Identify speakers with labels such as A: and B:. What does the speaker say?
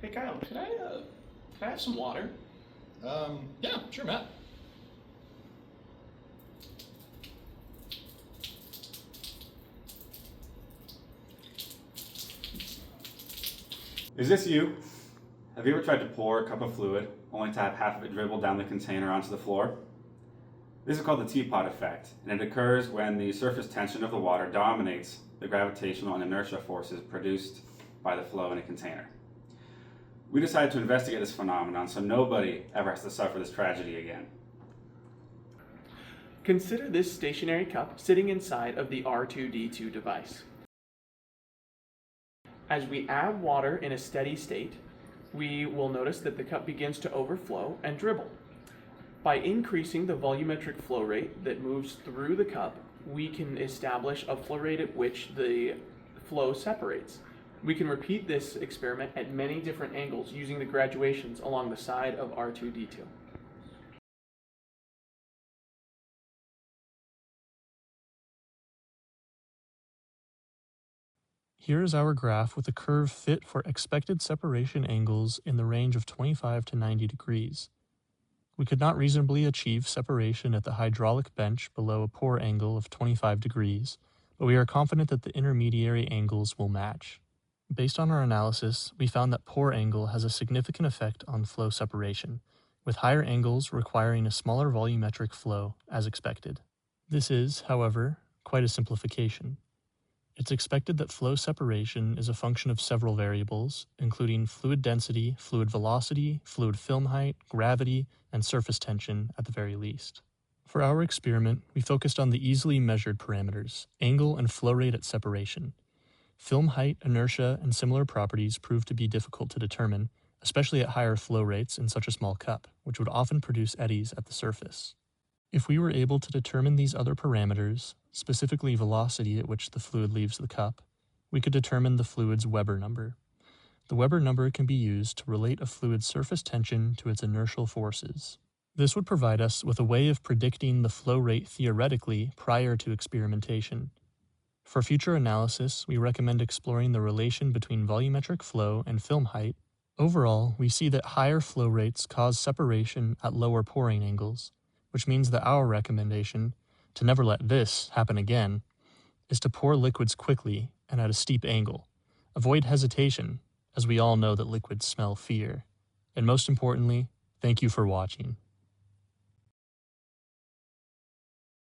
A: Hey Kyle, could I have some water?
B: Yeah, sure, Matt.
C: Is this you? Have you ever tried to pour a cup of fluid only to have half of it dribble down the container onto the floor? This is called the teapot effect, and it occurs when the surface tension of the water dominates the gravitational and inertia forces produced by the flow in a container. We decided to investigate this phenomenon so nobody ever has to suffer this tragedy again.
A: Consider this stationary cup sitting inside of the R2D2 device. As we add water in a steady state, we will notice that the cup begins to overflow and dribble. By increasing the volumetric flow rate that moves through the cup, we can establish a flow rate at which the flow separates. We can repeat this experiment at many different angles using the graduations along the side of R2D2.
D: Here is our graph with a curve fit for expected separation angles in the range of 25 to 90 degrees. We could not reasonably achieve separation at the hydraulic bench below a pour angle of 25 degrees, but we are confident that the intermediary angles will match. Based on our analysis, we found that pour angle has a significant effect on flow separation, with higher angles requiring a smaller volumetric flow, as expected. This is, however, quite a simplification. It's expected that flow separation is a function of several variables, including fluid density, fluid velocity, fluid film height, gravity, and surface tension at the very least. For our experiment, we focused on the easily measured parameters, angle and flow rate at separation. Film height, inertia, and similar properties proved to be difficult to determine, especially at higher flow rates in such a small cup, which would often produce eddies at the surface. If we were able to determine these other parameters, specifically velocity at which the fluid leaves the cup, we could determine the fluid's Weber number. The Weber number can be used to relate a fluid's surface tension to its inertial forces. This would provide us with a way of predicting the flow rate theoretically prior to experimentation. For future analysis, we recommend exploring the relation between volumetric flow and film height. Overall, we see that higher flow rates cause separation at lower pouring angles, which means that our recommendation, to never let this happen again, is to pour liquids quickly and at a steep angle. Avoid hesitation, as we all know that liquids smell fear. And most importantly, thank you for watching.